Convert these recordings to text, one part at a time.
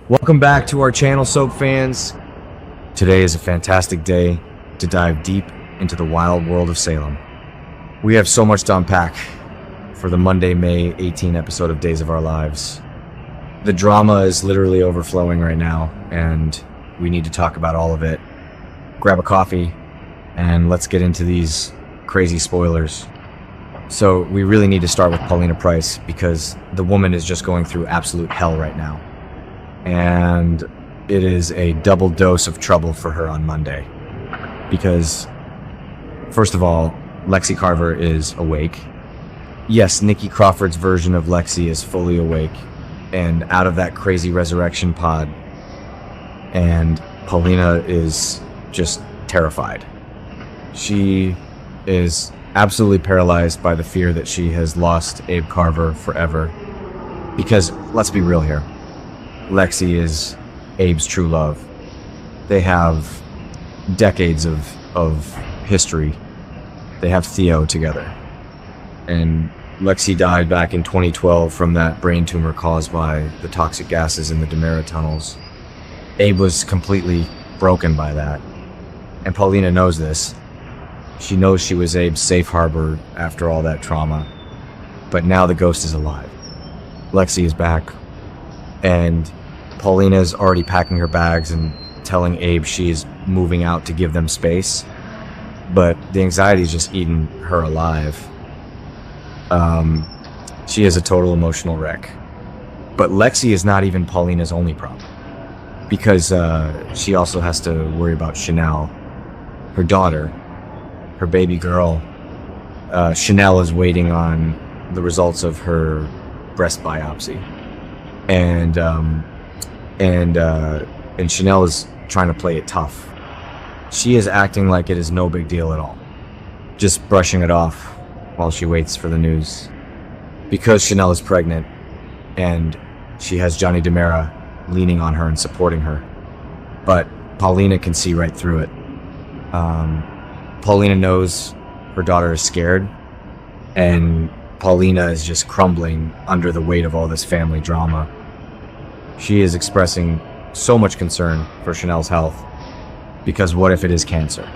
Welcome back to our channel, soap fans. Today is a fantastic day to dive deep into the wild world of Salem. We have so much to unpack for the Monday, May 18 episode of Days of Our Lives. The drama is literally overflowing right now, and we need to talk about all of it. Grab a coffee, and let's get into these crazy spoilers. So we really need to start with Paulina Price, because the woman is just going through absolute hell right now. And it is a double dose of trouble for her on Monday. Because, first of all, Lexie Carver is awake. Yes, Nikki Crawford's version of Lexie is fully awake and out of that crazy resurrection pod. And Paulina is just terrified. She is absolutely paralyzed by the fear that she has lost Abe Carver forever. Because, let's be real here, Lexie is Abe's true love. They have decades of history. They have Theo together. And Lexie died back in 2012 from that brain tumor caused by the toxic gases in the DiMera tunnels. Abe was completely broken by that. And Paulina knows this. She knows she was Abe's safe harbor after all that trauma. But now the ghost is alive. Lexie is back. And Paulina is already packing her bags and telling Abe she's moving out to give them space. But the anxiety is just eating her alive. She is a total emotional wreck. But Lexie is not even Paulina's only problem. Because she also has to worry about Chanel, her daughter, her baby girl. Chanel is waiting on the results of her breast biopsy. And Chanel is trying to play it tough. She is acting like it is no big deal at all, just brushing it off while she waits for the news. Because Chanel is pregnant, and she has Johnny DiMera leaning on her and supporting her. But Paulina can see right through it. Paulina knows her daughter is scared, and Paulina is just crumbling under the weight of all this family drama. She is expressing so much concern for Chanel's health, because what if it is cancer?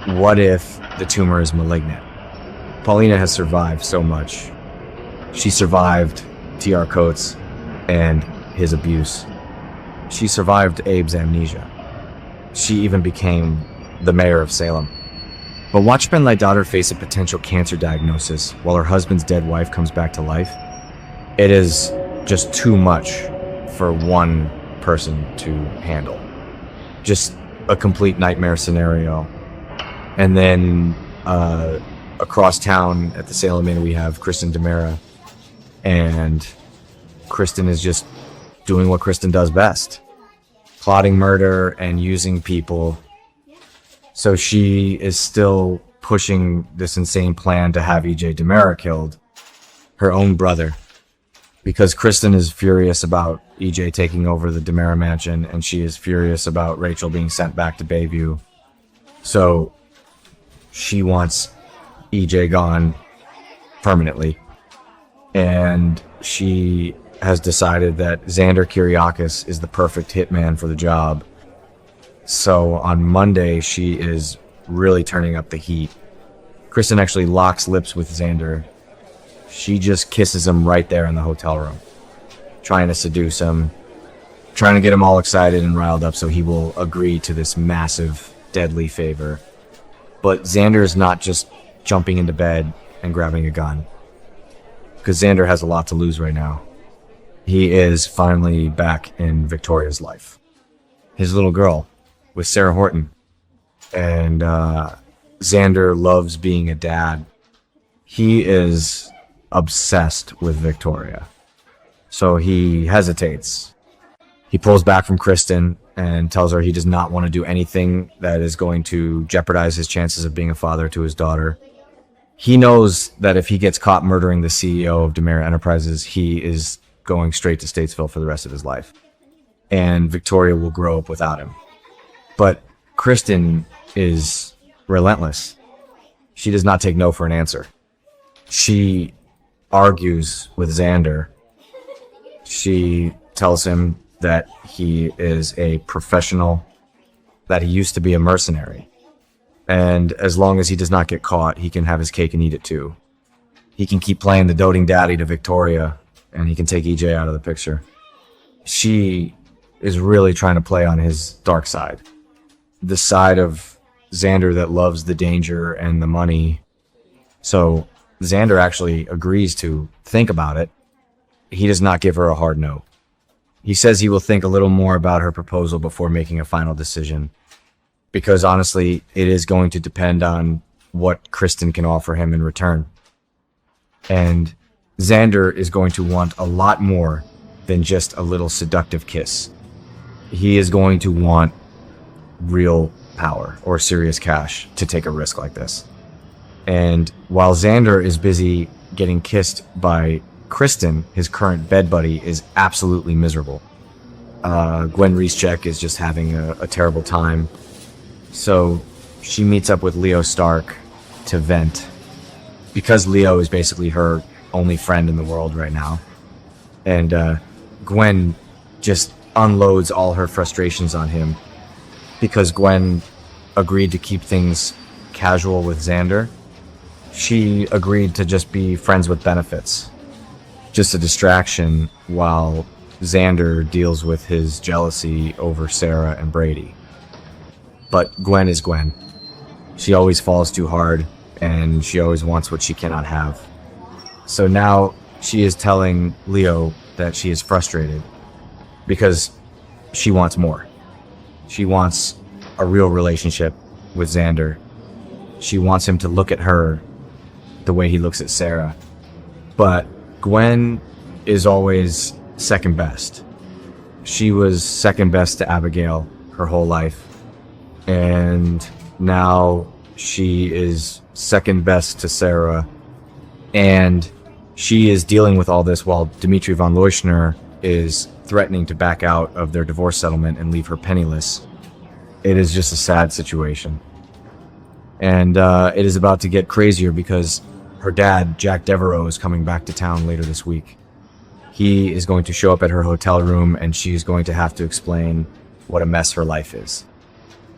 What if the tumor is malignant? Paulina has survived so much. She survived T.R. Coates and his abuse. She survived Abe's amnesia. She even became the mayor of Salem. But watch Benlight's daughter face a potential cancer diagnosis while her husband's dead wife comes back to life. It is just too much for one person to handle. Just a complete nightmare scenario. And then across town at the Salem Inn, we have Kristen DiMera. And Kristen is just doing what Kristen does best. Plotting murder and using people. So she is still pushing this insane plan to have E.J. DiMera killed. Her own brother. Because Kristen is furious about E.J. taking over the DiMera mansion, and she is furious about Rachel being sent back to Bayview. So she wants E.J. gone permanently. And she has decided that Xander Kyriakis is the perfect hitman for the job. So on Monday, she is really turning up the heat. Kristen actually locks lips with Xander. She just kisses him right there in the hotel room, trying to seduce him, trying to get him all excited and riled up so he will agree to this massive, deadly favor. But Xander is not just jumping into bed and grabbing a gun, because Xander has a lot to lose right now. He is finally back in Victoria's life. His little girl with Sarah Horton. And Xander loves being a dad. He is obsessed with Victoria. So he hesitates. He pulls back from Kristen and tells her he does not want to do anything that is going to jeopardize his chances of being a father to his daughter. He knows that if he gets caught murdering the CEO of DiMera Enterprises, he is going straight to Statesville for the rest of his life. And Victoria will grow up without him. But Kristen is relentless. She does not take no for an answer. She argues with Xander. She tells him that he is a professional, that he used to be a mercenary. And as long as he does not get caught, he can have his cake and eat it too. He can keep playing the doting daddy to Victoria, and he can take EJ out of the picture. She is really trying to play on his dark side. The side of Xander that loves the danger and the money. So Xander actually agrees to think about it. He does not give her a hard no. He says he will think a little more about her proposal before making a final decision. Because honestly, it is going to depend on what Kristen can offer him in return. And Xander is going to want a lot more than just a little seductive kiss. He is going to want real power or serious cash to take a risk like this. And while Xander is busy getting kissed by Kristen, his current bed buddy is absolutely miserable. Gwen Reescheck is just having a terrible time. So she meets up with Leo Stark to vent, because Leo is basically her only friend in the world right now. And Gwen just unloads all her frustrations on him, because Gwen agreed to keep things casual with Xander. She agreed to just be friends with benefits, just a distraction while Xander deals with his jealousy over Sarah and Brady. But Gwen is Gwen. She always falls too hard, and she always wants what she cannot have. So now she is telling Leo that she is frustrated because she wants more. She wants a real relationship with Xander. She wants him to look at her the way he looks at Sarah. But Gwen is always second best. She was second best to Abigail her whole life. And now she is second best to Sarah. And she is dealing with all this while Dmitri von Leuschner is threatening to back out of their divorce settlement and leave her penniless. It is just a sad situation. And it is about to get crazier because her dad, Jack Devereaux, is coming back to town later this week. He is going to show up at her hotel room, and she's going to have to explain what a mess her life is.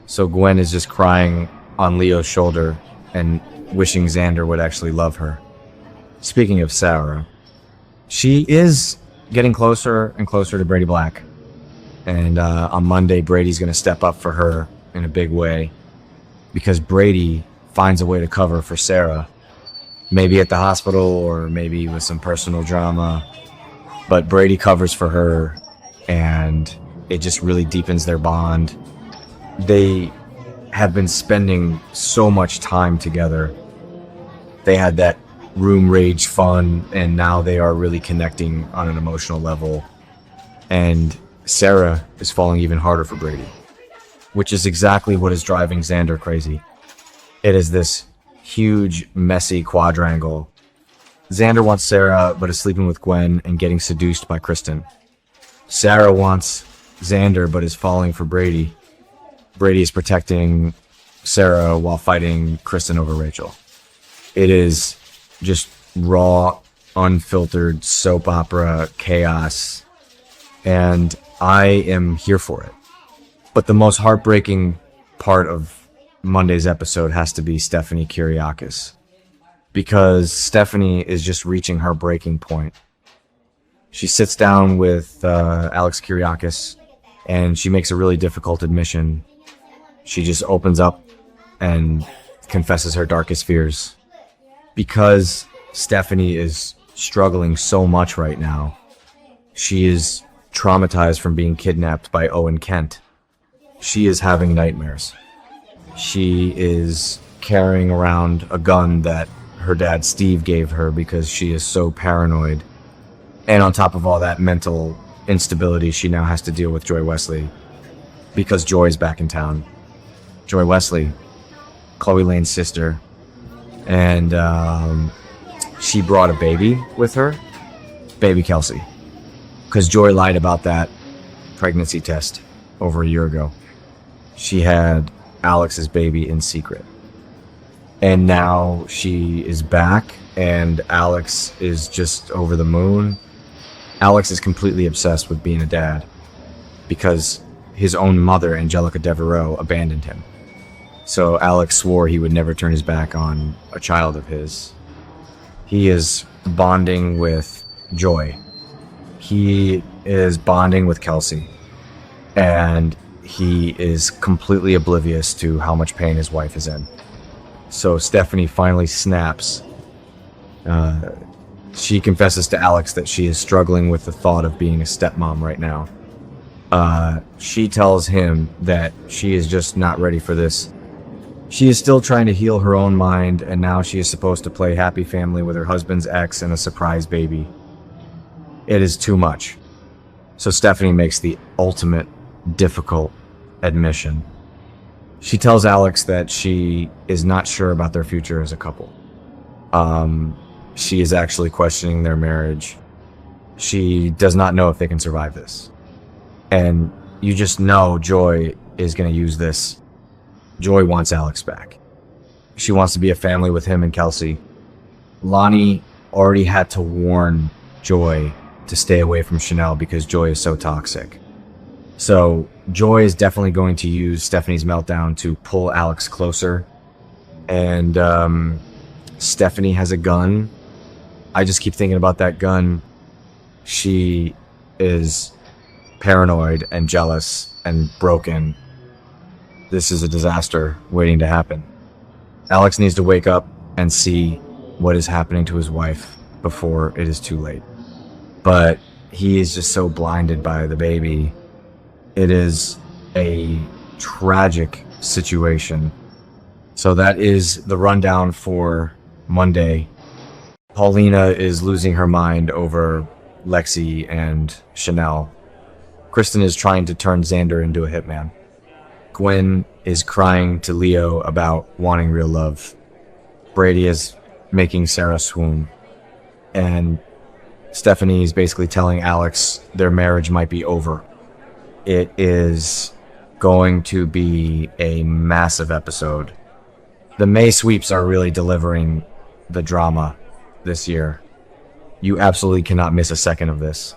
So Gwen is just crying on Leo's shoulder and wishing Xander would actually love her. Speaking of Sarah, she is getting closer and closer to Brady Black. And on Monday, Brady's going to step up for her in a big way, because Brady finds a way to cover for Sarah. Maybe at the hospital or maybe with some personal drama. But Brady covers for her, and it just really deepens their bond. They have been spending so much time together. They had that room rage fun, and now they are really connecting on an emotional level. And Sarah is falling even harder for Brady, which is exactly what is driving Xander crazy. It is this huge, messy quadrangle. Xander wants Sarah, but is sleeping with Gwen and getting seduced by Kristen. Sarah wants Xander, but is falling for Brady. Brady is protecting Sarah while fighting Kristen over Rachel. It is just raw, unfiltered soap opera chaos, and I am here for it. But the most heartbreaking part of Monday's episode has to be Stephanie Kyriakis, because Stephanie is just reaching her breaking point. She sits down with Alex Kyriakis, and she makes a really difficult admission. She just opens up and confesses her darkest fears. Because Stephanie is struggling so much right now, she is traumatized from being kidnapped by Owen Kent. She is having nightmares. She is carrying around a gun that her dad Steve gave her because she is so paranoid. And on top of all that mental instability, she now has to deal with Joy Wesley because Joy's back in town. Joy Wesley, Chloe Lane's sister, and she brought a baby with her, baby Kelsey, because Joy lied about that pregnancy test over a year ago. She had Alex's baby in secret. And now she is back, and Alex is just over the moon. Alex is completely obsessed with being a dad. because his own mother, Angelica Devereaux, abandoned him. So Alex swore he would never turn his back on a child of his. He is bonding with Joy. He is bonding with Kelsey. And he is completely oblivious to how much pain his wife is in. So Stephanie finally snaps. She confesses to Alex that she is struggling with the thought of being a stepmom right now. She tells him that she is just not ready for this. She is still trying to heal her own mind, and now she is supposed to play happy family with her husband's ex and a surprise baby. It is too much. So Stephanie makes the ultimate difficult admission. She tells Alex that she is not sure about their future as a couple. She is actually questioning their marriage. She does not know if they can survive this. And you just know Joy is going to use this. Joy wants Alex back. She wants to be a family with him and Kelsey. Lonnie already had to warn Joy to stay away from Chanel because Joy is so toxic. So Joy is definitely going to use Stephanie's meltdown to pull Alex closer. And Stephanie has a gun. I just keep thinking about that gun. She is paranoid and jealous and broken. This is a disaster waiting to happen. Alex needs to wake up and see what is happening to his wife before it is too late. But he is just so blinded by the baby. It is a tragic situation. So that is the rundown for Monday. Paulina is losing her mind over Lexie and Chanel. Kristen is trying to turn Xander into a hitman. Gwen is crying to Leo about wanting real love. Brady is making Sarah swoon. And Stephanie is basically telling Alex their marriage might be over. It is going to be a massive episode. The May sweeps are really delivering the drama this year. You absolutely cannot miss a second of this.